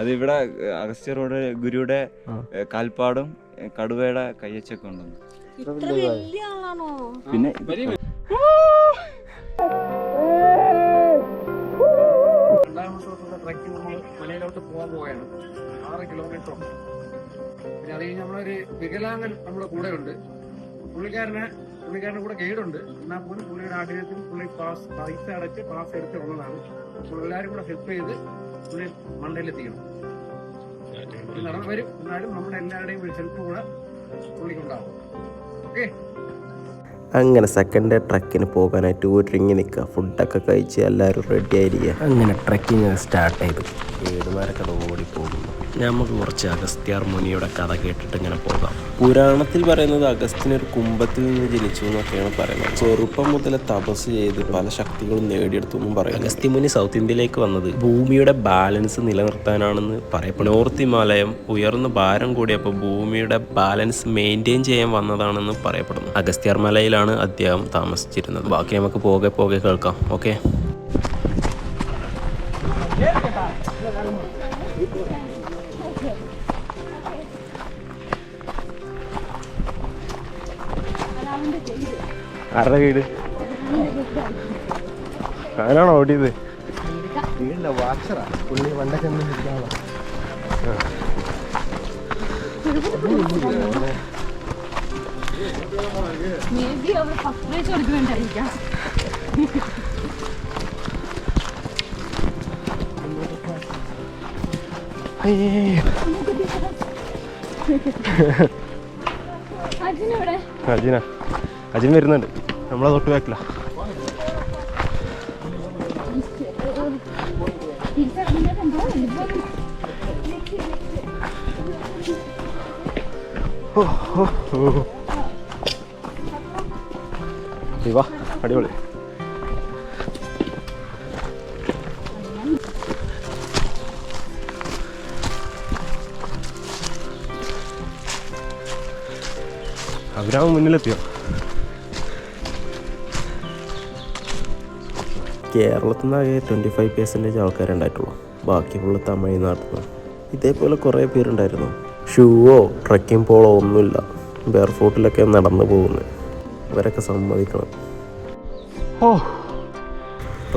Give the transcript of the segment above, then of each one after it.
അതിവിടെ അഗസ്ത്യരോട് ഗുരുയുടെ കാൽപ്പാടും കടുവയുടെ കയ്യച്ചൊക്കെ ഉണ്ടെന്ന്. പിന്നെ മലയിലോട്ട് പോകാൻ പോവുകയാണ്. 6 കിലോമീറ്റർ ഉണ്ട്. പിന്നെ അത് കഴിഞ്ഞ് നമ്മളൊരു വികലാംഗൻ നമ്മുടെ കൂടെ ഉണ്ട്. പുള്ളിക്കാരൻ്റെ കൂടെ ഗൈഡുണ്ട്. എന്നാൽ പോലും പുള്ളിയുടെ ആഗ്രഹത്തിൽ പുള്ളി പൈസ അടച്ച് പാസ് എടുത്ത് വന്നതാണ്. എല്ലാവരും കൂടെ ഹെൽപ്പ് ചെയ്ത് പുള്ളി മണ്ടയിലെത്തിക്കണം. നടന്നു വരും. എന്നാലും നമ്മുടെ എല്ലാവരുടെയും ഒരു ഹെൽപ്പ് കൂടെ പുള്ളിക്കുണ്ടാവും. ഓക്കെ. അങ്ങനെ സെക്കൻഡ് ഡേ ട്രക്കിന് പോകാനായിട്ട് ഒരുങ്ങി നിൽക്കുക. ഫുഡൊക്കെ കഴിച്ച് എല്ലാവരും റെഡി ആയിരിക്കുക. അങ്ങനെ ട്രക്കിങ് സ്റ്റാർട്ട് ചെയ്തു. ഏടുമാരൊക്കെ ഓടിപ്പോകുന്നു. നമുക്ക് കുറച്ച് അഗസ്ത്യാർ മുനിയുടെ കഥ കേട്ടിട്ട് ഇങ്ങനെ പോകാം. പുരാണത്തിൽ പറയുന്നത് അഗസ്ത്യനൊരു കുംഭത്തിൽ നിന്ന് ജനിച്ചു എന്നൊക്കെയാണ് പറയുന്നത്. ചെറുപ്പം മുതലേ തപസ് ചെയ്ത് പല ശക്തികളും നേടിയെടുത്തു എന്നും പറയും. അഗസ്ത്യമുനി സൗത്ത് ഇന്ത്യയിലേക്ക് വന്നത് ഭൂമിയുടെ ബാലൻസ് നിലനിർത്താനാണെന്ന് പറയപ്പെടും. നോർത്ത് ഹിമാലയം ഉയർന്ന ഭാരം കൂടിയപ്പോൾ ഭൂമിയുടെ ബാലൻസ് മെയിൻറ്റെയിൻ ചെയ്യാൻ വന്നതാണെന്ന് പറയപ്പെടുന്നു. അഗസ്ത്യാർ മലയിലാണ് അദ്ദേഹം താമസിച്ചിരുന്നത്. ബാക്കി നമുക്ക് പോകെ കേൾക്കാം. ഓക്കെ. ആരുടെ വീട്? ഞാനാണോ ഓടിയത്? വീടില്ല, വാച്ചറാ. പുള്ളി പണ്ടൊക്കെ നിൽക്കാണോ? അജിൻ വരുന്നുണ്ട്. നമ്മളെ തൊട്ട് ബാക്കില്ല. വാ, അടിപൊളി. അവരാ മുന്നിലെത്തിയോ? കേരളത്തിൽ നിന്നാകെ 25% ആൾക്കാരുണ്ടായിട്ടുള്ളൂ. ബാക്കി ഫുള്ള് തമിഴ്നാട്ടിൽ നിന്ന്. ഇതേപോലെ കുറേ പേരുണ്ടായിരുന്നു. ഷൂവോ ട്രക്കിംഗ് പോളോ ഒന്നുമില്ല. ബെയർ ഫൂട്ടിലൊക്കെ നടന്നു പോകുന്നത്. അവരൊക്കെ സമ്മതിക്കണം.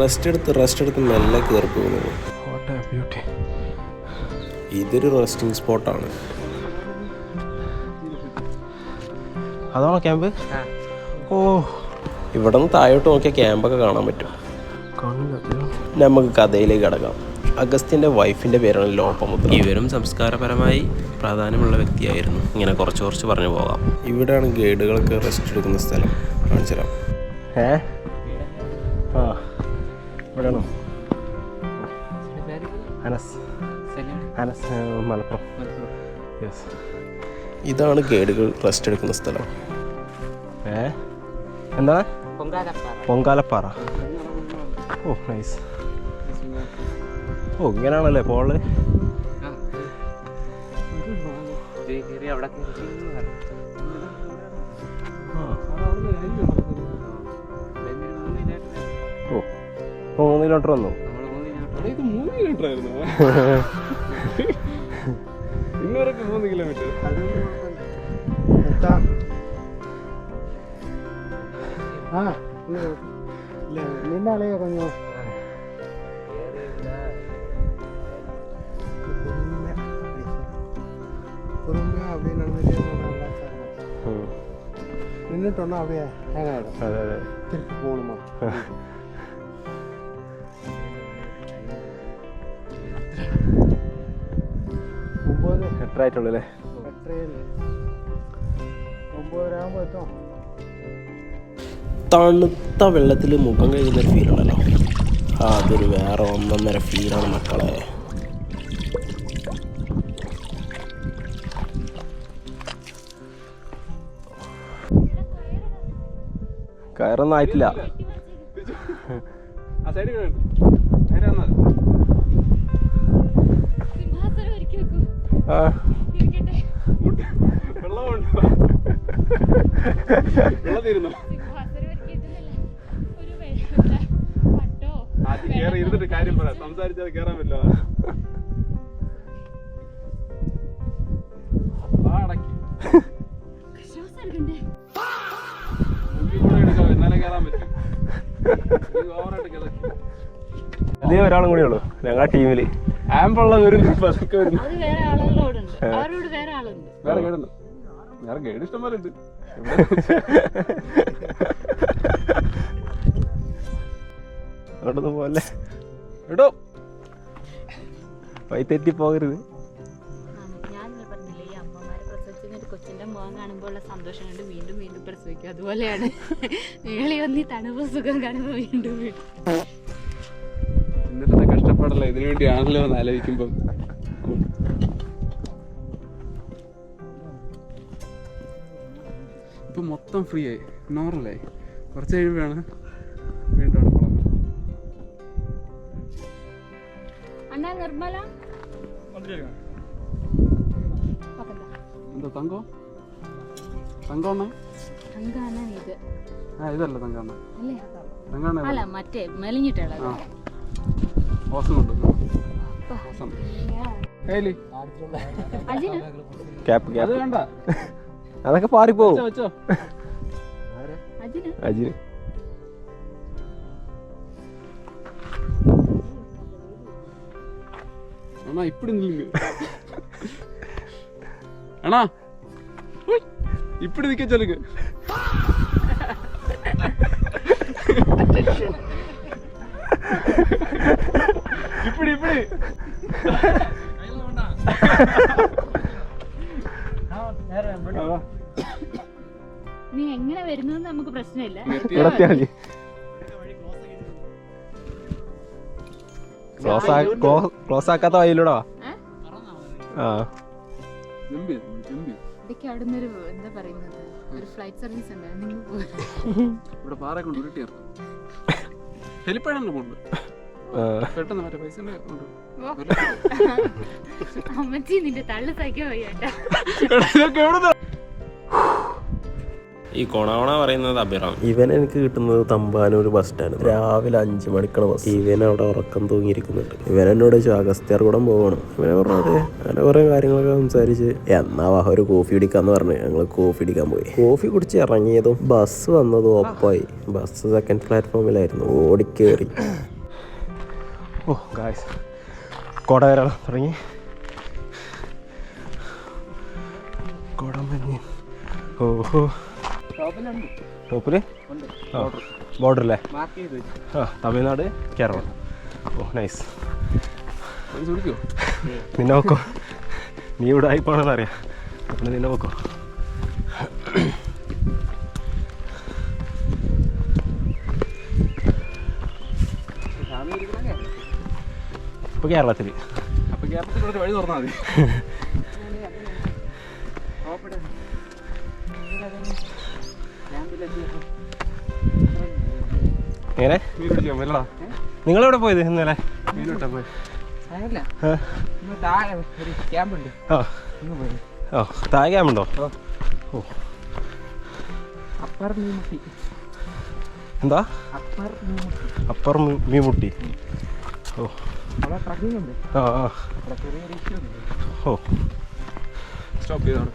റെസ്റ്റ് എടുത്ത് മെല്ലെ കയറി പോകുന്നത്. ഇതൊരു റെസ്റ്റിംഗ് സ്പോട്ടാണ്. അതാണോ ക്യാമ്പ്? ഇവിടെ നിന്ന് താഴോട്ട് നോക്കിയാൽ ക്യാമ്പൊക്കെ കാണാൻ പറ്റും. നമുക്ക് കഥയിലേക്ക് കടക്കാം. അഗസ്ത്യൻ്റെ വൈഫിൻ്റെ പേരാണ് ലോപമുദ്ര. ഇവരും സംസ്കാരപരമായി പ്രാധാന്യമുള്ള വ്യക്തിയായിരുന്നു. ഇങ്ങനെ കുറച്ച് പറഞ്ഞു പോകാം. ഇവിടെയാണ് ഗൈഡുകളൊക്കെ റെസ്റ്റ് എടുക്കുന്ന സ്ഥലം. കാണിച്ചു തരാം. ഇവിടെയാണോ? അനസ് മലപ്പുറം. യെസ്. ഇതാണ് ഗൈഡുകൾ റെസ്റ്റ് എടുക്കുന്ന സ്ഥലം. എന്താണ്? പൊങ്കാലപ്പാറ. ഓ നൈസ്. ഓ ഇങ്ങനെയാണല്ലേ പോള്? ഓ 3 കിലോമീറ്റർ വന്നു. 3 കിലോമീറ്റർ ആയിരുന്നു. ഇന്നവരൊക്കെ 3 കിലോമീറ്റർ. നിന്നാളെ കൊഞ്ഞോ നിന്നിട്ടുണ്ടോ? അവിടെ തിരിച്ചു പോകണമോ? എത്രയായിട്ടുള്ളൂ അല്ലേ? 9:30 എത്തും. തണുത്ത വെള്ളത്തിൽ മുഖം കഴിയുന്നൊരു ഫീലുണ്ടല്ലോ. അതൊരു വേറെ 1.5 ഫീലാണ് മക്കളെ. കയറൊന്നും ആയിട്ടില്ല. ഇരുന്നിട്ട് കാര്യം പറ. സംസാരിച്ചാൽ കേറാൻ പറ്റില്ല. അതേ ഒരാളും കൂടി ഉള്ളൂ ഞങ്ങളുടെ ടീമില്. ആമ്പുള്ള ഒരു പതുക്കെ വരുന്നു. വേറെ ഗൈഡുണ്ട്. വേറെ ഗൈഡ് ഇഷ്ടംപോലെ ഉണ്ട്. അങ്ങോട്ടൊന്നും പോലെ കേട്ടോ, വൈത്തെറ്റി പോകരുത്. കൊച്ചിന്റെ മുഖം കാണുമ്പോൾ സന്തോഷം കണ്ട് വീണ്ടും വീണ്ടും പ്രസവിക്കും. അതുപോലെയാണ് നീളി വന്നി തണുപ്പ് സുഖം കാണുമ്പോൾ വീണ്ടും വീണ്ടും. എന്നിട്ട് കഷ്ടപ്പെടല്ല, ഇതിനു വേണ്ടിയാണല്ലോ എന്ന് ആലോചിക്കുമ്പം. ഇപ്പൊ മൊത്തം ഫ്രീ ആയി, നോർമലായി. കുറച്ച് കഴിയുമ്പോഴാണ് വീണ്ടും അവിടെ കുളം. അണ്ണാ നിർമ്മല എന്താ തങ്കോ? തങ്കോണ്ണ ഇത് ഇതല്ല തങ്കാണ്ണ. അല്ലേ? തങ്കാണ്ണ അല്ല, മറ്റേ മെലിഞ്ഞിട്ടുള്ളത്. ഓസം കൊണ്ട് അത് വേണ്ട, അതൊക്കെ പാറിപ്പോവും. അജിന് അണ്ണാ ഇപ്പടി നില്ലുங்க அண்ணா இப்படி நிக்க சொல்லுங்க. இப்படி இப்படி നീ എങ്ങനെ വരുന്നത് നമുക്ക് പ്രശ്നമില്ല. ക്ലോസ് ആക്കാത്ത വഴിയിലൂടാ. ഇതൊക്കെ അവിടെ നിന്നൊരു എന്താ പറയുന്നത്, ഒരു ഫ്ലൈറ്റ് സർവീസ് ഉണ്ട്. ഇവിടെ പാറ കൊണ്ട് ഉരുട്ടിയാ ഹെലിപ്പാഡാണ് പോകുന്നത്. പെട്ടെന്ന് മറ്റേ പൈസ അമ്മച്ചി നിന്റെ തള്ളു സഹിക്കാൻ വയ്യാട്ടാ. ഈ കൊണവണ പറയുന്നത് അഭിറാം. ഇവൻ എനിക്ക് കിട്ടുന്നത് തമ്പാനൂർ ബസ് സ്റ്റാൻഡ്. രാവിലെ 5 മണിക്കാണ് ബസ്. ഇവൻ അവിടെ ഉറക്കം തൂങ്ങിയിരിക്കുന്നുണ്ട്. ഇവൻ എന്നോട് അഗസ്ത്യാർകൂടം പോകണം. ഇവനെ പറഞ്ഞത് അങ്ങനെ കുറെ കാര്യങ്ങളൊക്കെ സംസാരിച്ച് എന്നാ വാ ഒരു കോഫി കുടിക്കാന്ന് പറഞ്ഞ് ഞങ്ങൾ കോഫി അടിക്കാൻ പോയി. കോഫി കുടിച്ച് ഇറങ്ങിയതും ബസ് വന്നതും ഒപ്പായി. ബസ് സെക്കൻഡ് പ്ലാറ്റ്ഫോമിലായിരുന്നു. ഓടിക്കേറി. ഓ ഗായ്സ്, കോട വരാൻ തുടങ്ങി. കോടമഞ്ഞ്. ഓഹോ, ടോപ്പില് ബോർഡർ അല്ലേ? തമിഴ്നാട് കേരള. Oh nice. നിന്നെ നോക്കോ, നീ ഇവിടെ ആയിപ്പോണെന്ന് അറിയാം. അപ്പോൾ നിന്നെ നോക്കോ. ഇപ്പൊ കേരളത്തിൽ വഴി തുറന്നാൽ മതി. എങ്ങനെ മീൻ പിടിക്കാൻ പോയല്ലടാ? നിങ്ങളെവിടെ പോയത് ഇന്നലെ? മീൻ കിട്ടാൻ പോയി. ഓ താഴെ ക്യാമ്പുണ്ടോ? ഓ എന്താ അപ്പർ മീൻമുട്ടി? ഓ ആ ആ ഓ സ്റ്റോപ്പ് ചെയ്താണ്.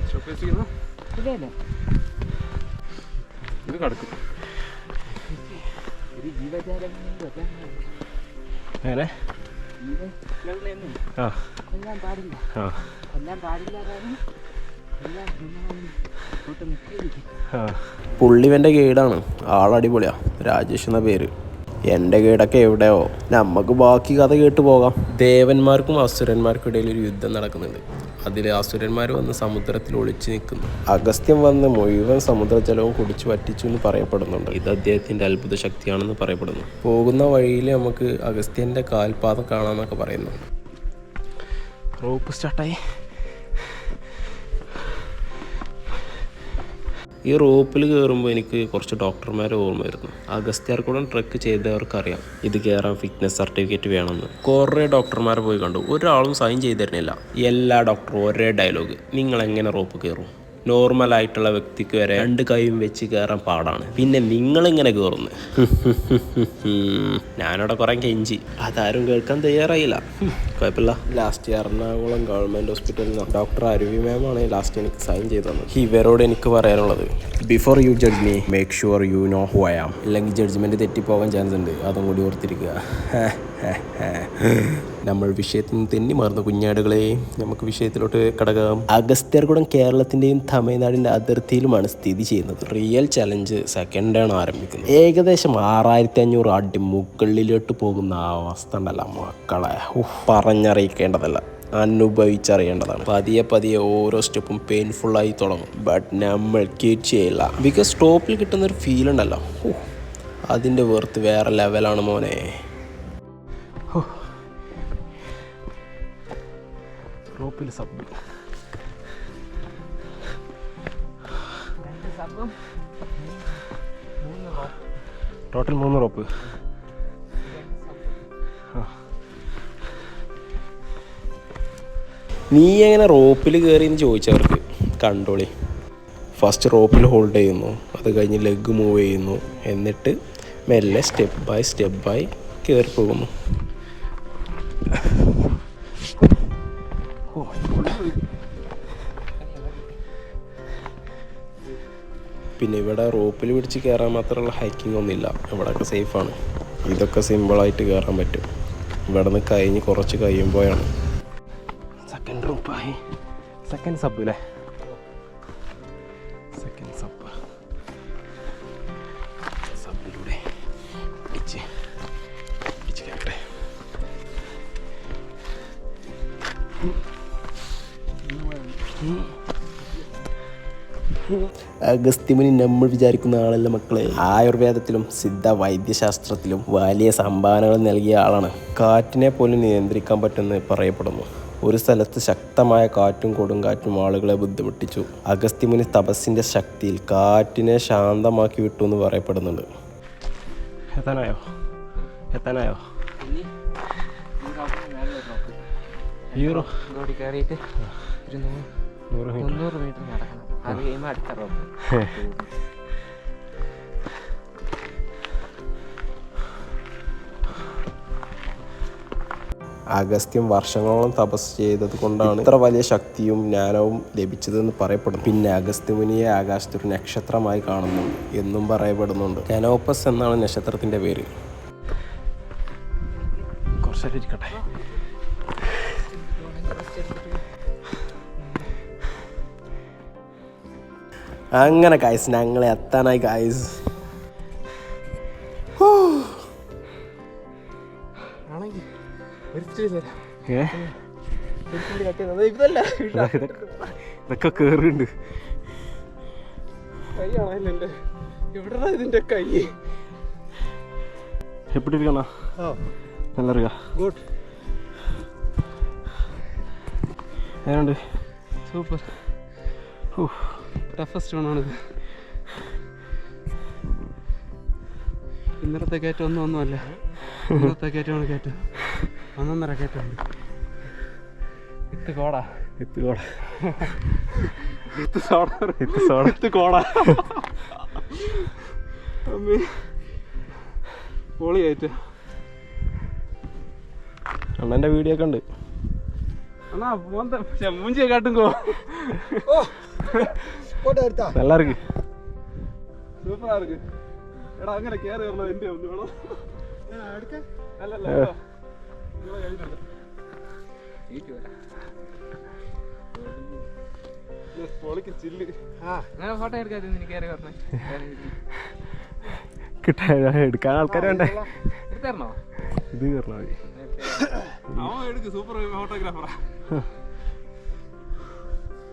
സ്റ്റോപ്പ് ചെയ്തിരിക്കുന്നു. ഇത് കടക്കും. എങ്ങനെ? ആ ആ പുള്ളിവൻ്റെ ഗൈഡാണ്. ആളടിപൊളിയാ. രാജേഷ് എന്ന പേര്. എൻ്റെ ഗൈഡൊക്കെ എവിടെയോ. നമുക്ക് ബാക്കി കഥ കേട്ട് പോകാം. ദേവന്മാർക്കും അസുരന്മാർക്കും ഇടയിൽ ഒരു യുദ്ധം നടക്കുന്നുണ്ട്. അതിൽ അസുരന്മാർ വന്ന് സമുദ്രത്തിൽ ഒളിച്ചു നിൽക്കുന്നു. അഗസ്ത്യൻ വന്ന് മുഴുവൻ സമുദ്രജലവും കുടിച്ചു വറ്റിച്ചു എന്ന് പറയപ്പെടുന്നുണ്ട്. ഇത് അദ്ദേഹത്തിൻ്റെ അത്ഭുത ശക്തിയാണെന്ന് പറയപ്പെടുന്നു. പോകുന്ന വഴിയിൽ നമുക്ക് അഗസ്ത്യൻ്റെ കാൽപാദം കാണാമെന്നൊക്കെ പറയുന്നുണ്ട്. റോപ്പ് സ്റ്റാർട്ടായി. ഈ റോപ്പിൽ കയറുമ്പോൾ എനിക്ക് കുറച്ച് ഡോക്ടർമാരെ ഓർമ്മ വരുന്നു. അഗസ്ത്യാർകൂടം ട്രെക്ക് ചെയ്തവർക്കറിയാം ഇത് കയറാൻ ഫിറ്റ്നസ് സർട്ടിഫിക്കറ്റ് വേണമെന്ന്. കുറേ ഡോക്ടർമാരെ പോയി കണ്ടു. ഒരാളും സൈൻ ചെയ്ത് തരുന്നില്ല. എല്ലാ ഡോക്ടറും ഒരേ ഡയലോഗ്: നിങ്ങൾ എങ്ങനെ റോപ്പ് കയറും? നോർമലായിട്ടുള്ള വ്യക്തിക്ക് വരെ 2 കൈയും വെച്ച് കയറാൻ പാടാണ്. പിന്നെ നിങ്ങളിങ്ങനെ കയറുന്നു. ഞാനവിടെ കുറേ കെഞ്ചി, അതാരും കേൾക്കാൻ തയ്യാറായില്ല. കുഴപ്പമില്ല. ലാസ്റ്റ് എറണാകുളം ഗവൺമെൻറ് ഹോസ്പിറ്റലിൽ നിന്ന് ഡോക്ടർ അരുവി മാമാണ് ലാസ്റ്റ് എനിക്ക് സൈൻ ചെയ്ത് തന്നത്. ഇവരോട് എനിക്ക് പറയാനുള്ളത്, before you judge me make sure you know who I am. ഇല്ലെങ്കിൽ ജഡ്ജ്മെൻറ്റ് തെറ്റിപ്പോകാൻ ചാൻസ് ഉണ്ട്, അതും കൂടി ഓർത്തിരിക്കുക. നമ്മൾ വിഷയത്തിൽ നിന്ന് തെന്നി മാറുന്ന കുഞ്ഞാടുകളെ, നമുക്ക് വിഷയത്തിലോട്ട് കടക്കാം. അഗസ്ത്യർകുടം കേരളത്തിൻ്റെയും തമിഴ്നാടിൻ്റെ അതിർത്തിയിലുമാണ് സ്ഥിതി ചെയ്യുന്നത്. റിയൽ ചലഞ്ച് സെക്കൻഡ് ആണ് ആരംഭിക്കുന്നത്. ഏകദേശം 6500 അടി മുകളിലോട്ട് പോകുന്ന അവസ്ഥ ഉണ്ടല്ല മക്കളെ, പറഞ്ഞറിയിക്കേണ്ടതല്ല, അനുഭവിച്ചറിയേണ്ടതാണ്. പതിയെ പതിയെ ഓരോ സ്റ്റെപ്പും പെയിൻഫുള്ളായി തുടങ്ങും. ബട്ട് നമ്മൾ ക്വിറ്റ് ചെയ്യില്ല. ബിക്കോസ് ടോപ്പിൽ കിട്ടുന്നൊരു ഫീൽ ഉണ്ടല്ലോ, അതിൻ്റെ വെർത്ത് വേറെ ലെവലാണ് മോനെ. റോപ്പിൽ സബ് ടോട്ടൽ 3 റോപ്പ്. നീ എങ്ങനെ റോപ്പിൽ കയറിയെന്ന് ചോദിച്ചവർക്ക് കണ്ടോളി. ഫസ്റ്റ് റോപ്പിൽ ഹോൾഡ് ചെയ്യുന്നു, അത് കഴിഞ്ഞ് ലെഗ് മൂവ് ചെയ്യുന്നു, എന്നിട്ട് മെല്ലെ സ്റ്റെപ്പ് ബൈ കയറി പോകുന്നു. പിന്നെ ഇവിടെ റോപ്പിൽ പിടിച്ച് കയറാൻ മാത്രമുള്ള ഹൈക്കിംഗ് ഒന്നുമില്ല, ഇവിടെയൊക്കെ സേഫാണ്. ഇതൊക്കെ സിമ്പിളായിട്ട് കയറാൻ പറ്റും. ഇവിടെ നിന്ന് കഴിഞ്ഞ് കുറച്ച് കഴിയുമ്പോഴാണ് സെക്കൻഡ് റോപ്പായി. സെക്കൻഡ് സബ് അല്ലേ, സെക്കൻഡ് സബിലൂടെ പിടിച്ച് കയറട്ടെ. അഗസ്ത്യമുനി നമ്മൾ വിചാരിക്കുന്ന ആളല്ല മക്കളെ. ആയുർവേദത്തിലും സിദ്ധ വൈദ്യശാസ്ത്രത്തിലും വലിയ സംഭാവനകൾ നൽകിയ ആളാണ്. കാറ്റിനെ പോലും നിയന്ത്രിക്കാൻ പറ്റുമെന്ന് പറയപ്പെടുന്നു. ഒരു സ്ഥലത്ത് ശക്തമായ കാറ്റും കൊടുങ്കാറ്റും ആളുകളെ ബുദ്ധിമുട്ടിച്ചു. അഗസ്ത്യമുനി തപസ്സിൻ്റെ ശക്തിയിൽ കാറ്റിനെ ശാന്തമാക്കി വിട്ടു എന്ന് പറയപ്പെടുന്നുണ്ട്. എത്താനായോ? കയറിയിട്ട് 300 മീറ്റർ നടക്കണം. അത് കഴിയുമ്പോൾ അടുത്ത റോപ്പ്. അഗസ്ത്യം വർഷങ്ങളോളം തപസ് ചെയ്തത് കൊണ്ടാണ് ഇത്ര വലിയ ശക്തിയും ജ്ഞാനവും ലഭിച്ചതെന്ന് പറയപ്പെടുന്നു. പിന്നെ അഗസ്ത്യമുനിയെ ആകാശത്തൊരു നക്ഷത്രമായി കാണുന്നു എന്നും പറയപ്പെടുന്നുണ്ട്. കാനോപ്പസ് എന്നാണ് നക്ഷത്രത്തിൻ്റെ പേര്. കുറച്ചിരിക്കട്ടെ. അങ്ങനെ ഗൈസ്, ഞങ്ങൾ എത്താനായി ഗൈസ്. ഇതൊക്കെ കേറുണ്ട്. ഇതിന്റെ കൈ എപ്പിടി ഇരിക്കണ നല്ല അറിയാ. ഗുഡ്, ഏതാണ്ട് സൂപ്പർ. ടഫസ്റ്റ് ആണിത്. ഇന്നലത്തെ കയറ്റം ഒന്നുമല്ല, ഇന്നത്തെ കയറ്റമാണ് കയറ്റം. 1.5 കയറ്റമുണ്ട്. കോടാ പൊളി കയറ്റം. അണ്ണൻ്റെ വീഡിയോ ഒക്കെ ഉണ്ട്. അണ്ണാ മൂഞ്ചിയെ കാട്ടും நல்லா இருக்கு, சூப்பரா இருக்கு. எடா அங்க கேர் வரணும் எந்த வந்து வேணும் அடுக்க அல்ல இல்ல இங்க எழுதிடல ஈட்டி வர இந்த பொളിക്ക് ചില്ല്. ഞാൻ ഫോട്ടോ എടുക്കാതെ നീ കേറി വരണേ. എടുക്കാൻ ആൾക്കാർ വേണ്ടേ? എടുത്തരണോ? ഇത് കയറണോ? അവൻ എടുക്ക്, സൂപ്പർ ഫോട്ടോഗ്രാഫറാ.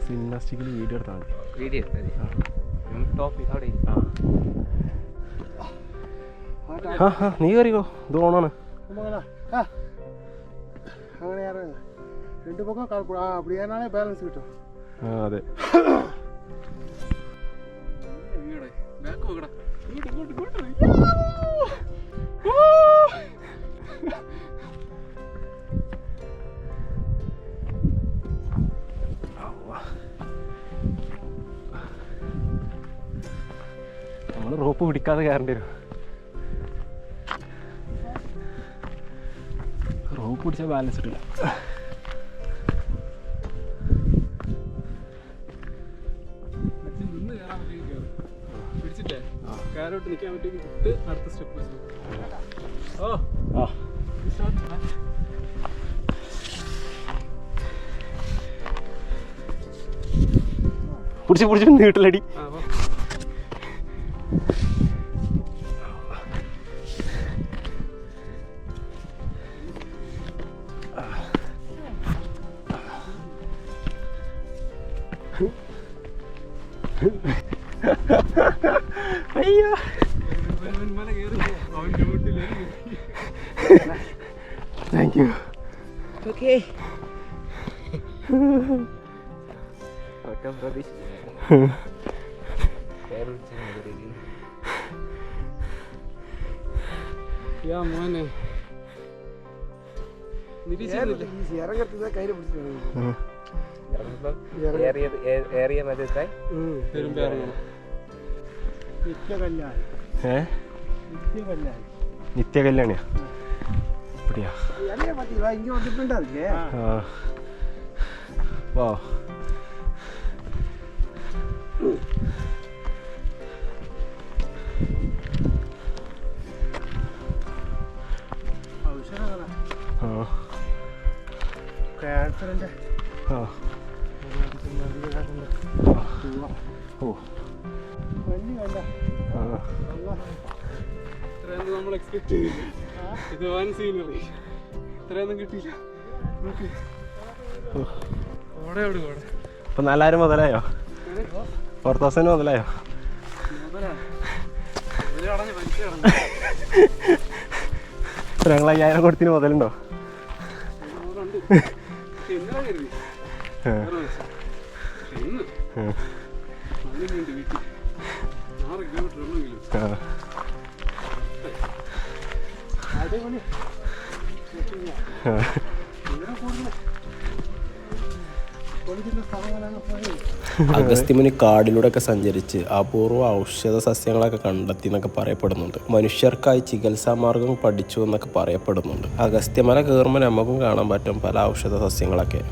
സിനിമാസ്റ്റിക്കിൽ വീഡിയോ എടുത്താൽ മതി. വീഡിയോ നീ കയറിക്കോ, ഇത് ഓണാണ്. അങ്ങനെ 2 പക്കം அப்படியானாலே பேலன்ஸ் കിട്ടും. അതെ. ബാക്ക് പോകടാ. റോപ്പ് പിടിക്കാതെ കയറേണ്ടി വരും. റോപ്പ് പിടിച്ചാൽ ബാലൻസ് ഇട്ടില്ല. നിന്ന് കയറാൻ പറ്റുമെങ്കിൽ പിടിച്ചിട്ടേ കയറോട്ട് നിൽക്കാൻ പറ്റുമെങ്കിൽ വിട്ട് അടുത്ത സ്റ്റെപ്പ്. ഓ ആ പിടിച്ച് നീട്ടിലടി. അയ്യോ താങ്ക് യു. ഓക്കെ പ്രതീക്ഷ മോനെ നിത്യ കല്യാണിയാ அப்படியா? വാ ഇത്രയൊന്നും നമ്മൾ എക്സ്പെക്ട് ചെയ്തില്ല. ഇത് വൻ സീനറി. ഇത്രയൊന്നും കിട്ടിയില്ല. ഇപ്പൊ 4000 മുതലായോ? 4000 മുതലായോ? ഞങ്ങൾ 5000 കൊടുത്തിന് മുതലുണ്ടോ? അഗസ്ത്യമുനി കാടിലൂടെയൊക്കെ സഞ്ചരിച്ച് അപൂർവ ഔഷധ സസ്യങ്ങളൊക്കെ കണ്ടെത്തി എന്നൊക്കെ പറയപ്പെടുന്നുണ്ട്. മനുഷ്യർക്കായി ചികിത്സാ മാർഗം പഠിച്ചു എന്നൊക്കെ പറയപ്പെടുന്നുണ്ട്. അഗസ്ത്യമല കയറുമ്പോൾ നമുക്കും കാണാൻ പറ്റും പല ഔഷധ സസ്യങ്ങളൊക്കെ.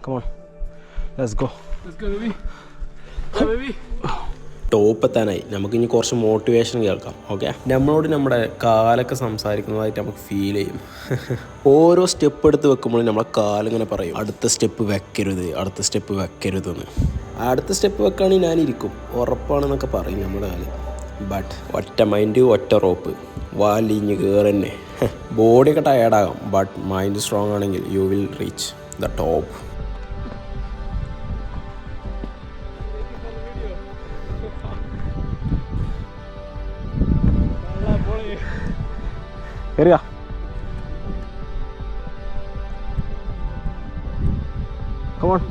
Come on, let's go. Top എത്താനായി. നമുക്കിനി കുറച്ച് മോട്ടിവേഷൻ കേൾക്കാം. ഓക്കെ, നമ്മളോട് നമ്മുടെ കാലൊക്കെ സംസാരിക്കുന്നതായിട്ട് നമുക്ക് ഫീൽ ചെയ്യും. ഓരോ സ്റ്റെപ്പ് എടുത്ത് വെക്കുമ്പോഴും നമ്മളെ കാലിങ്ങനെ പറയും അടുത്ത സ്റ്റെപ്പ് വെക്കരുത്, അടുത്ത സ്റ്റെപ്പ് വെക്കരുതെന്ന്. അടുത്ത സ്റ്റെപ്പ് വെക്കുകയാണെങ്കിൽ ഞാനിരിക്കും ഉറപ്പാണെന്നൊക്കെ പറയും നമ്മുടെ കാല്. ബട്ട് ഒറ്റ മൈൻഡ് ഒറ്റ റോപ്പ് വാലിഞ്ഞ് കയറന്നെ. ബോഡിയൊക്കെ ടയേർഡാകാം, ബട്ട് മൈൻഡ് സ്ട്രോങ് ആണെങ്കിൽ you will reach the top. കയറുക. Come on.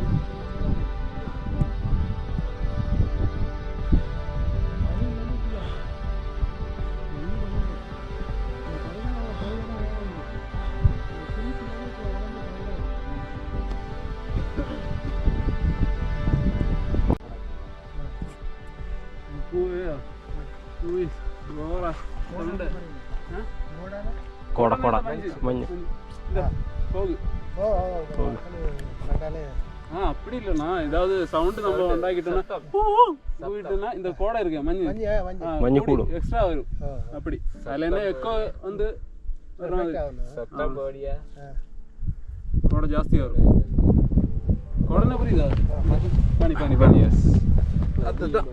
കോട കോട മഞ്ഞ് அப்படி இல்லைண்ணா, ஏதாவது சவுண்ட் நம்ம உண்டாக்கிட்டோம்னா இந்த கோடை இருக்கு மஞ்சு கூடும் எக்ஸ்ட்ரா வரும். அப்படி அதுல என்ன எக்கோ வந்து கோடை ஜாஸ்தி வரும். கோடை புரியுதா? பனி பனி பனி. எஸ் அதுதான்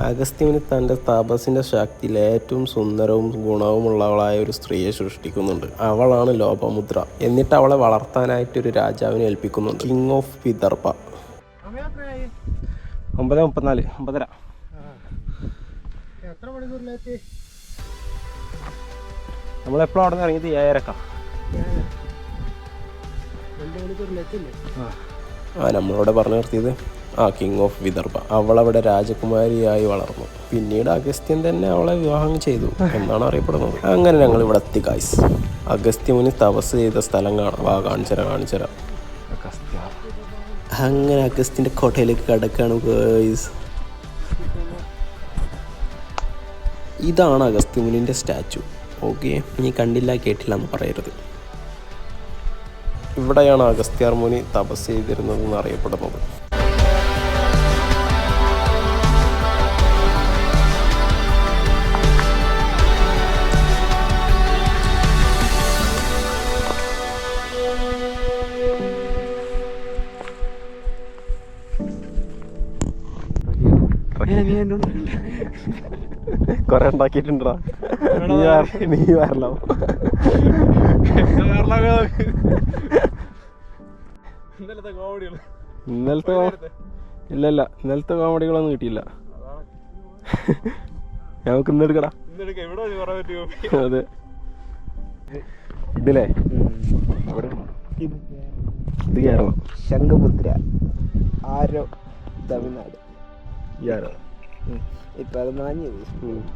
അഗസ്ത്യമുനി തൻ്റെ തപസ്സിൻ്റെ ശക്തിയിൽ ഏറ്റവും സുന്ദരവും ഗുണവുമുള്ളവളായ ഒരു സ്ത്രീയെ സൃഷ്ടിക്കുന്നുണ്ട്. അവളാണ് ലോപമുദ്ര. എന്നിട്ട് അവളെ വളർത്താനായിട്ടൊരു രാജാവിനെ ഏൽപ്പിക്കുന്നുണ്ട്, കിങ് ഓഫ് വിദർഭ. 9:34 9:30. നമ്മളെപ്പോഴും അവിടെ നിന്ന് ഇറങ്ങിയത് 7:30. നമ്മളവിടെ പറഞ്ഞു നിർത്തിയത് കിങ് ഓഫ് വിദർഭ. അവളവിടെ രാജകുമാരിയായി വളർന്നു. പിന്നീട് അഗസ്ത്യൻ തന്നെ അവളെ വിവാഹം ചെയ്തു എന്നാണ് അറിയപ്പെടുന്നത്. അങ്ങനെ ഞങ്ങൾ ഇവിടെ എത്തി ഗൈസ്. അഗസ്ത്യമുനി തപസ് ചെയ്ത സ്ഥലം കാണാം. കാണിച്ചരാ. അങ്ങനെ അഗസ്ത്യൻ്റെ കോട്ടയിലേക്ക് കടക്കാണ് ഗൈസ്. ഇതാണ് അഗസ്ത്യമുനിൻ്റെ സ്റ്റാച്ചു. ഓക്കെ, നീ കണ്ടില്ല കേട്ടില്ല എന്ന് പറയരുത്. ഇവിടെയാണ് അഗസ്ത്യാർ മുനി തപസ് ചെയ്തിരുന്നതെന്ന് അറിയപ്പെടുന്നത്. കൊറേ ഉണ്ടാക്കിയിട്ടുണ്ടാ നീ വരലോ. ഇന്നലത്തെ കോമഡികളൊന്നും കിട്ടിയില്ല. നമുക്ക് ഇന്നെടുക്കടാ. അതെ, ഇതിലേ ഇത് കേരളം. ശംഖുമുദ്ര ആരോ തമിഴ്നാട്. ഈ ആരോ ഇപ്പൊ അത് മാഞ്ഞു.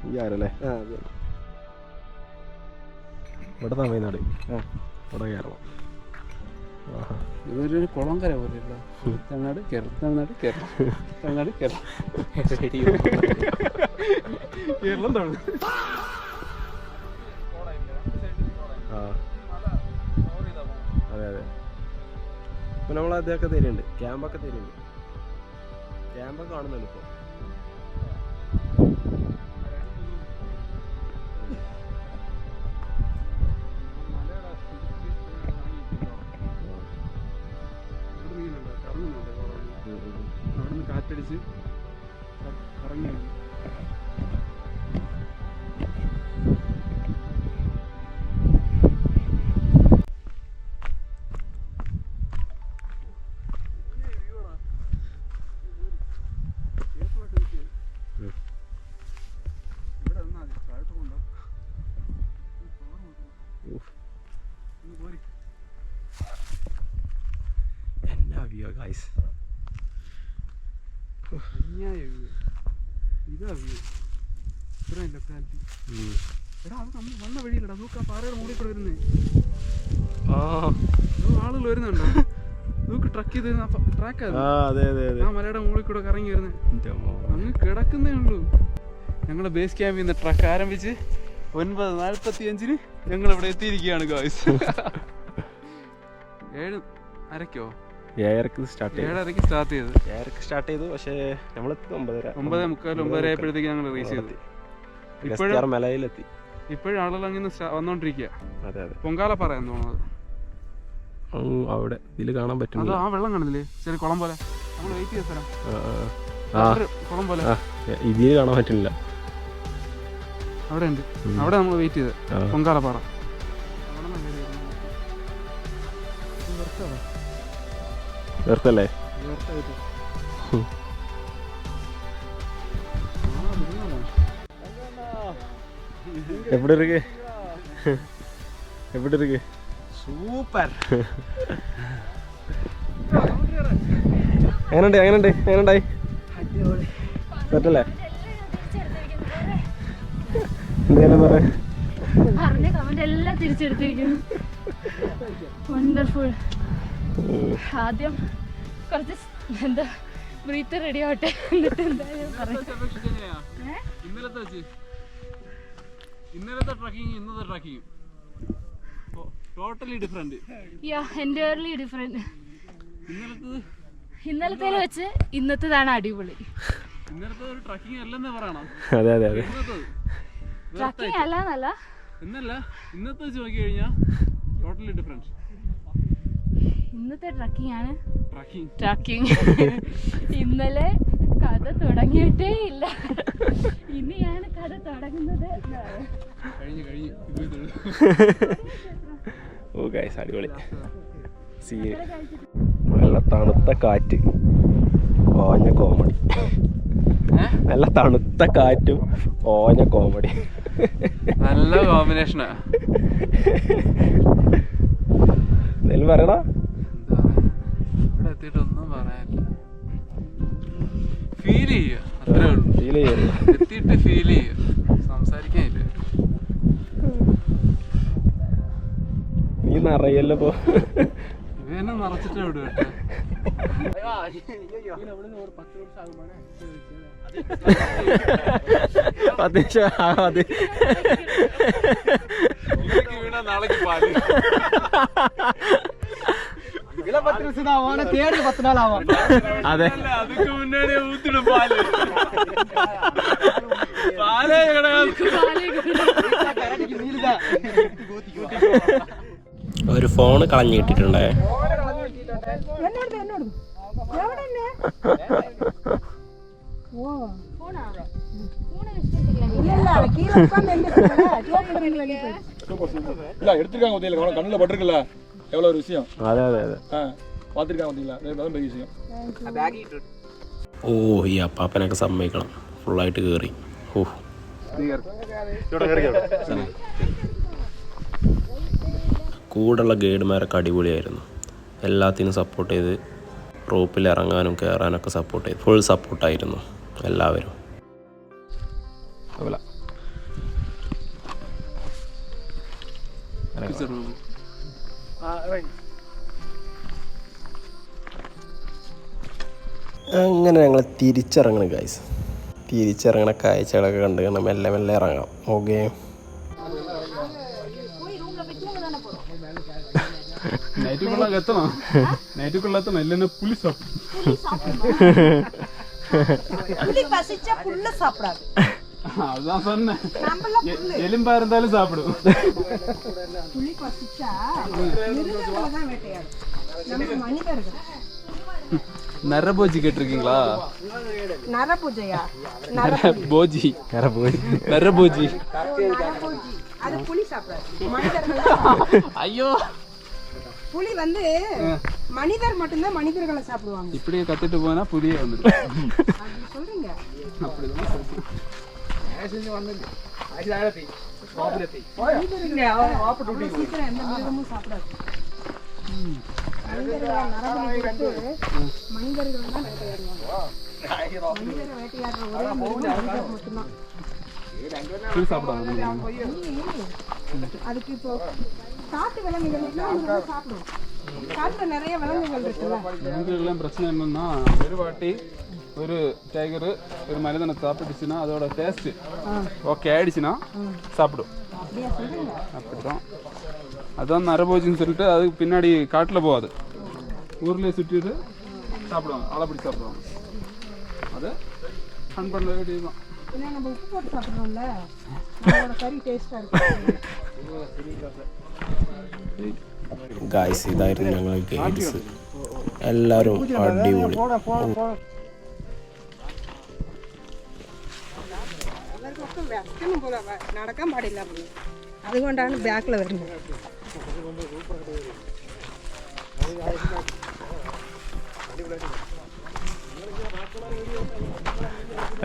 ഈ ആരല്ലേ? ഇവിടെ തമിഴ്നാട്, ഇവിടെ കേരളം. ഇതൊരു കുളങ്കര പോലെയല്ല. തമിഴ്നാട് കേരളം, തമിഴ്നാട് കേരളം, തമിഴ്നാട് കേരളം, കേരളം തമിഴ്. അതെ. ഇപ്പൊ നമ്മൾ അതൊക്കെ തരുന്നുണ്ട്, ക്യാമ്പൊക്കെ തരുന്നുണ്ട്. ക്യാമ്പൊക്കെ കാണുന്നുണ്ട് ഇപ്പോൾ. അവിടുന്ന് കാറ്റടിച്ച് ഇറങ്ങി. എന്നാ വ്യൂ ഗൈസ്. ഇതാ വ്യൂ. ഇത്രയും ലൊക്കാലിറ്റി. എടാ അത് നമ്മൾ വന്ന വഴിയില്ലടാ. നോക്ക്, ആ പാറയുടെ മുകളിൽ കൂടെ വരുന്നേ. ആളുകൾ വരുന്നുണ്ടോ? നോക്ക്, ട്രക്ക് ചെയ്ത് ട്രാക്കാ. ആ മലയുടെ മുകളിൽ കൂടെ കറങ്ങി വരുന്നേ. അങ്ങ് കിടക്കുന്നേ ഉള്ളൂ. ഞങ്ങളുടെ ബേസ് ക്യാമ്പിൽ നിന്ന് ട്രക്ക് ആരംഭിച്ച് 9:45 ഞങ്ങൾ ഇവിടെ എത്തിയിരിക്കുകയാണ് ഗായ്സ്. 7:30 7:30 സ്റ്റാർട്ട് ചെയ്തു. 7:30 സ്റ്റാർട്ട് ചെയ്തു. പക്ഷേ നമ്മൾ 9:45 ആയപ്പോഴത്തേക്ക് ഞങ്ങൾ റീച്ച് ചെയ്തു. ഇപ്പോഴും മലയിലെത്തി. ഇപ്പോഴും ആളുകൾ അങ്ങനെ വന്നോണ്ടിരിക്കുക. അതെ. പൊങ്കാല പറയാൻ തോന്നുന്നത് അവിടെ ഇതില് കാണാൻ പറ്റും. അത് ആ വെള്ളം കാണുന്നില്ലേ, ചെറിയ കുളം പോലെ. നമ്മൾ വെയിറ്റ് ചെയ്ത സ്ഥലം കുളം പോലെ. ഇതില് കാണാൻ പറ്റുന്നില്ല. അവിടെ ഉണ്ട്. അവിടെ നമ്മൾ വെയിറ്റ് ചെയ്ത് പൊങ്കാലപ്പാറ. വെറുത്തല്ലേ? எப்படி இருக்கு? സൂപ്പർ. എങ്ങനെയുണ്ടായി? പറ്റല്ലേ? എന്തെങ്കിലും പറഞ്ഞ കമന്റ് എല്ലാം തിരിച്ചെടുത്തിരിക്കുന്നു. വണ്ടർഫുൾ. ആദ്യം കുറച്ച് എന്താ ബ്രീത്ത് റെഡി ആവട്ടെ, എന്നിട്ട് എന്തായാലും ഇന്നലത്തെ ട്രക്കിങ് ഇന്നത്തെ trekking totally different. Entirely different. ഇന്നലത്തെ വെച്ച് ഇന്നത്തേതാണ് അടിപൊളി. ഇന്നലത്തെ ഒരു ട്രക്കിംഗ് അല്ലെന്നേ പറയണം. അതെ. ട്രക്കിംഗ് അല്ലാന്നല്ല, ഇന്നത്തെ വെച്ച് നോക്കി കഴിഞ്ഞാൽ ടോട്ടലി ഡിഫറെന്റ്. ഇന്നത്തെ ട്രക്കിംഗ് ആണ് ട്രക്കിംഗ്. ഇന്നലെ കഥ തുടങ്ങിയിട്ടേ ഇല്ല, ഇനിയാണ് കഥ തുടങ്ങുന്നത്. കഴിഞ്ഞു. ഓ ഗൈസ്, അടിപൊളി. നല്ല തണുത്ത കാറ്റ്, ഓഞ്ഞ കോമഡി. നല്ല തണുത്ത കാറ്റും ഓഞ്ഞ കോമഡി. നല്ല കോമ്പിനേഷനാ. എന്തായാലും പറയടാ. ഇവിടെ എത്തിയിട്ടൊന്നും പറയാനില്ല. ഫീൽ ചെയ്യുക, അത്രേ ഉള്ളൂ. എത്തിയിട്ട് ഫീൽ ചെയ്യുക, സംസാരിക്കാനില്ല. നീ നിറയല്ലോ ഇപ്പൊ. ഇവനെ നിറച്ചിട്ട് വിടും കേട്ടോ. നാളേക്ക് പാല് അതെ, അതൊക്കെ മുന്നേ ഊത്തിടും പാല്. പാലേ ഒരു ഫോണ് കളഞ്ഞു കിട്ടിട്ടുണ്ടേ. இல்ல எடுத்துருக்காங்க பாத்தீங்களா, கண்ணுல பட்டிருக்குல்ல, எவ்வளவு ஒரு விஷயம். അതെ അതെ അതെ. பாத்துருக்காங்க பாத்தீங்களா, அதான் பெரிய விஷயம். ഓ, ഈ അപ്പാപ്പനൊക്കെ സമ്മതിക്കണം, ഫുള്ളായിട്ട് കയറി. ഓ, കൂടെയുള്ള ഗൈഡുമാരൊക്കെ അടിപൊളിയായിരുന്നു. എല്ലാത്തിനും സപ്പോർട്ട് ചെയ്ത്, റോപ്പിൽ ഇറങ്ങാനും കയറാനൊക്കെ സപ്പോർട്ട് ചെയ്ത്, ഫുൾ സപ്പോർട്ടായിരുന്നു എല്ലാവരും. അങ്ങനെ ഞങ്ങൾ തിരിച്ചിറങ്ങണം ഗൈസ്. തിരിച്ചിറങ്ങണ കാഴ്ചകളൊക്കെ കണ്ട് കണ്ട് മെല്ലെ മെല്ലെ ഇറങ്ങാം. ഓക്കെ, அதான் சொன்னேன், எலும்பா இருந்தாலும் சாப்பிடும். நரபோஜி கேட்டிருக்கீங்களா? நரபூஜையா? நரபோஜி. நரபோஜி அது புலி சாப்பிடாது, மனிதர்கள். ஐயோ, புலி வந்து மனிதர் மட்டும்தான் மனிதர்களை சாப்பிடுவாங்க. இப்படியே கத்துட்டு போனா புலியே வந்துடும். அப்படி சொல்றீங்க? அப்படிதான் சீக்கிரம் எந்த மிருகமும் சாப்பிடாது. மனிதர்கள் தான் வேட்டையாடுவாங்க. மனிதரை வேட்டையாடுற ஒரே மிருகம் மனிதர் மட்டும்தான். அதுக்கு இப்போ காட்டு விலங்குகள் சாப்பிடும். காட்டுல நிறைய விலங்குகள் இருக்குல்ல. விலங்குகள்லாம் பிரச்சனை என்னன்னா, ஒரு வாட்டி ஒரு டைகர் ஒரு மனிதனை சாப்பிட்டுச்சுன்னா அதோட டேஸ்ட் ஓகே ஆயிடுச்சுன்னா சாப்பிடும். அப்படிதான், அதான் நரபோஜின்னு சொல்லிட்டு அதுக்கு பின்னாடி காட்டில் போகாது, ஊர்லேயே சுற்றிட்டு சாப்பிடுவாங்க, ஆளை பிடிச்சி சாப்பிடுவாங்க. அதை ஃபன் பண்ண வேண்டியதுதான். ஏன்னா நம்ம உப்பு போட்டு சாப்பிட்றோம்ல, அதோட கறி டேஸ்டாக இருக்கும். ഗായ്സ്, ഇതായിരുന്നു ഞങ്ങൾ ഗൈഡ്സ്. എല്ലാവരും അടിപൊളി. നടക്കാൻ പാടില്ല, അതുകൊണ്ടാണ് ബാക്കിൽ വരുന്നത്.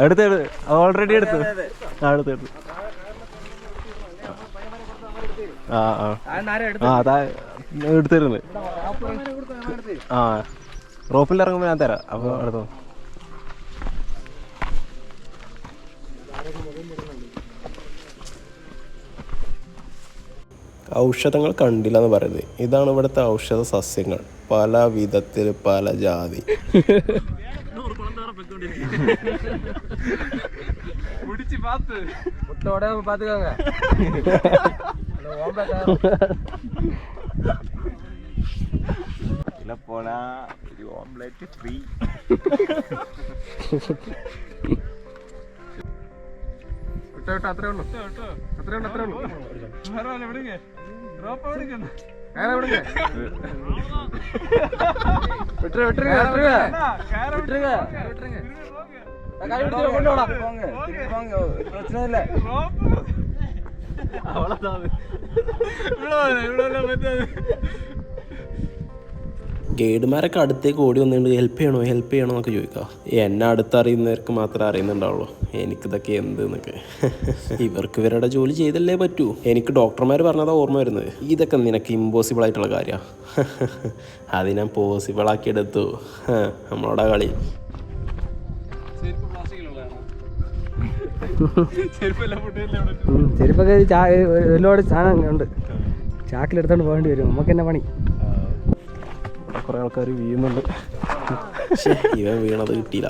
എടുത്ത് ഓൾറെഡി എടുത്തു. അതാ എടുത്തിരുന്നു. റോപ്പിൽ ഇറങ്ങുമ്പോൾ ഞാൻ തരാം, അപ്പോൾ എടുത്തോ. ഔഷധങ്ങൾ കണ്ടില്ല എന്ന് പറയുന്നത്, ഇതാണ് ഇവിടുത്തെ ഔഷധ സസ്യങ്ങൾ. പല വിധത്തിൽ, പല ജാതി. പോണാ ഒരു ഓംലെറ്റ് ഫ്രീ. അത്രേ ഉള്ളൂ. ഗൈഡുമാരൊക്കെ അടുത്തേക്ക് ഓടി വന്നുകൊണ്ട് ഹെൽപ്പ് ചെയ്യണോ എന്നൊക്കെ ചോദിക്കാം. എന്നെ അടുത്തറിയുന്നവർക്ക് മാത്രമേ അറിയുന്നുണ്ടാവുള്ളൂ എനിക്കിതൊക്കെ എന്ത് എന്നൊക്കെ. ഇവർക്ക് ഇവരുടെ ജോലി ചെയ്തല്ലേ പറ്റൂ. എനിക്ക് ഡോക്ടർമാർ പറഞ്ഞതാ ഓർമ്മ വരുന്നത്, ഇതൊക്കെ നിനക്ക് ഇമ്പോസിബിൾ ആയിട്ടുള്ള കാര്യമാണ്. അത് ഞാൻ പോസിബിൾ ആക്കി എടുത്തു. നമ്മളോടാ കളി. ചെരുപ്പൊക്കെ ഒരുപാട് സാധനം ഉണ്ട്, ചാക്കിലെടുത്തോണ്ട് പോകേണ്ടി വരും. നമുക്ക് തന്നെ പണി. കുറെ ആൾക്കാർ വീഴുന്നുണ്ട്. ഇവൻ വീണത് കിട്ടിയില്ല.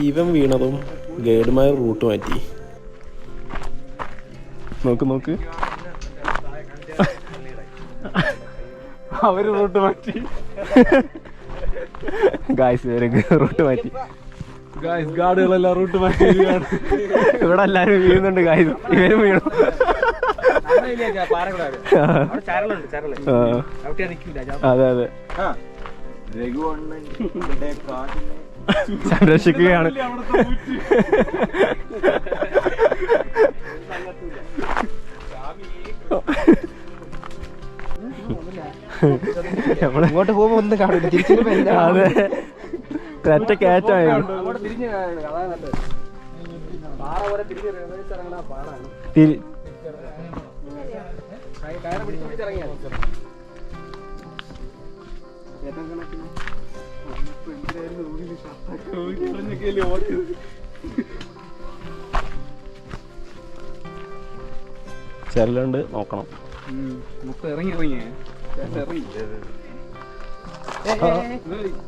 ഇവൻ വീണതും ഗൈഡുമായ റൂട്ട് മാറ്റി. നോക്ക് അവര് റൂട്ട് മാറ്റി. റൂട്ട് മാറ്റി ഗാർഡുകളെല്ലാം റൂട്ട് മാറ്റി. ഇവിടെ എല്ലാരും വീഴുന്നുണ്ട്. ഇവരും വീണു. അതെ സംരക്ഷിക്കുകയാണ്. ഇങ്ങോട്ട് പോകുമ്പോ ഒന്നും കാണില്ല, തിരിച്ചു. അതെ ഒറ്റ കാറ്റായിരുന്നു. ചെല്ലുണ്ട്, നോക്കണം.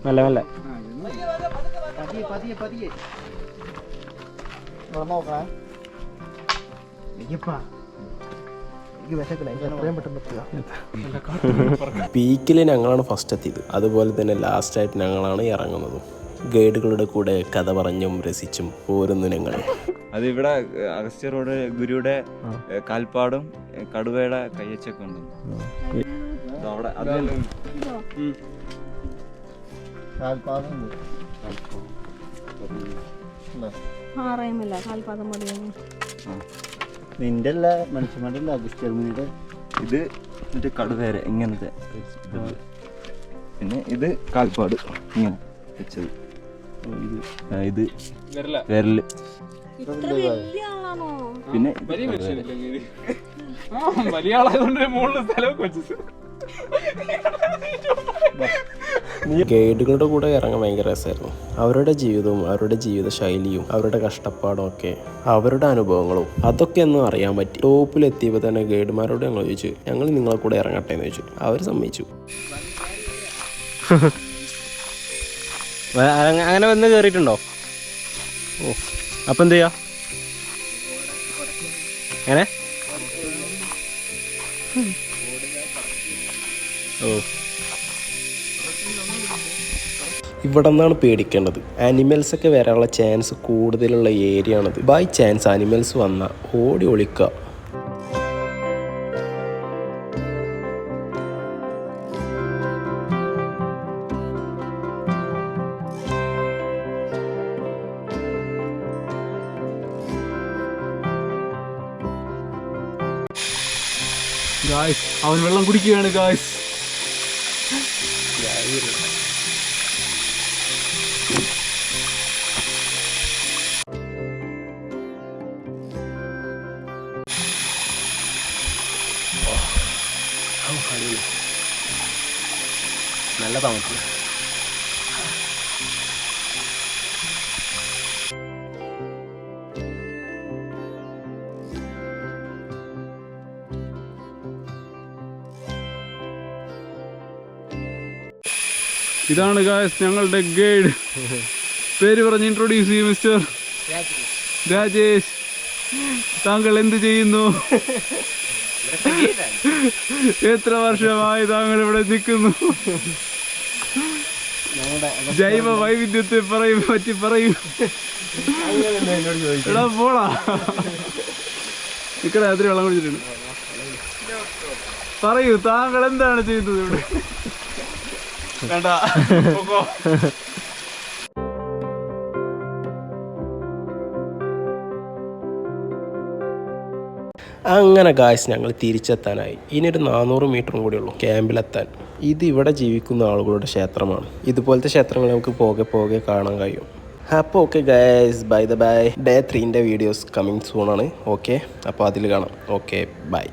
മെല്ലെ മെല്ലെ പീക്കിൽ ഞങ്ങളാണ് ഫസ്റ്റ് എത്തിയത്. അതുപോലെ തന്നെ ലാസ്റ്റായിട്ട് ഞങ്ങളാണ് ഇറങ്ങുന്നതും. ഗൈഡുകളുടെ കൂടെ കഥ പറഞ്ഞും രസിച്ചും പോരുന്നു ഞങ്ങൾ. അതിവിടെ അഗസ്ത്യ റോഡ് ഗുരുയുടെ കാൽപ്പാടും കടുവയുടെ കയ്യച്ചൊക്കെ ഉണ്ട് അവിടെ. നിന്റെ അല്ല, മനുഷ്യന്മാരുടെ അല്ല, അഗസ്ത്യർമുനിയുടെ. ഇത് മറ്റേ കടുവേരെ ഇങ്ങനത്തെ. പിന്നെ ഇത് കാൽപ്പാട് ഇങ്ങനെ വെച്ചത്. ഇത് വിരല്. പിന്നെ വലിയ ആളായതുകൊണ്ട് മുകളിൽ സ്ഥലമൊക്കെ വെച്ചത്. ഗൈഡുകളുടെ കൂടെ ഇറങ്ങാൻ ഭയങ്കര രസമായിരുന്നു. അവരുടെ ജീവിതവും അവരുടെ ജീവിത ശൈലിയും അവരുടെ കഷ്ടപ്പാടും ഒക്കെ അവരുടെ അനുഭവങ്ങളും അതൊക്കെ ഒന്നും അറിയാൻ പറ്റി. ടോപ്പിലെത്തിയപ്പോൾ തന്നെ ഗൈഡുമാരോട് ഞങ്ങൾ ചോദിച്ചു, ഞങ്ങൾ നിങ്ങളെ കൂടെ ഇറങ്ങട്ടെ എന്ന് ചോദിച്ചു. അവർ സമ്മതിച്ചു. അങ്ങനെ വന്ന് കയറിയിട്ടുണ്ടോ? ഓ, അപ്പം എന്ത് ചെയ്യാ? എങ്ങനെ? ഓ, ഇവിടെ നിന്നാണ് പേടിക്കേണ്ടത്. ആനിമൽസ് ഒക്കെ വരാനുള്ള ചാൻസ് കൂടുതലുള്ള ഏരിയ ആണത്. ബൈ ചാൻസ് ആനിമൽസ് വന്നാൽ ഓടി ഒളിക്കുക. അവൻ വെള്ളം കുടിക്കുകയാണ് ഗായ്സ്. നല്ല തണുപ്പ്. ഇതാണ് ഗായ്സ് ഞങ്ങളുടെ ഗൈഡ്. പേര് പറഞ്ഞ് ഇൻട്രൊഡ്യൂസ് ചെയ്യും. മിസ്റ്റർ രാജേഷ്, താങ്കൾ എന്ത് ചെയ്യുന്നു? എത്ര വർഷമായി താങ്കൾ ഇവിടെ നിൽക്കുന്നു? ജൈവ വൈവിധ്യത്തെ പറ്റി പറയൂ. എടാ പോടാ, ഇക്കടെ അതിരി വെള്ളം കുടിച്ചിട്ടുണ്ട്. പറയൂ, താങ്കൾ എന്താണ് ചെയ്യുന്നത് ഇവിടെ? വേണ്ട. അങ്ങനെ ഗായ്സ് ഞങ്ങൾ തിരിച്ചെത്താനായി. ഇനിയൊരു 400 മീറ്ററും കൂടി ഉള്ളൂ ക്യാമ്പിലെത്താൻ. ഇത് ഇവിടെ ജീവിക്കുന്ന ആളുകളുടെ ക്ഷേത്രമാണ്. ഇതുപോലത്തെ ക്ഷേത്രങ്ങൾ നമുക്ക് പോകെ പോകെ കാണാൻ കഴിയും. അപ്പോൾ okay guys, by the bye. Day 3ൻ്റെ വീഡിയോസ് കമ്മിങ് സൂൺ ആണ്. ഓക്കെ, അപ്പോൾ അതിൽ കാണാം. Okay, by.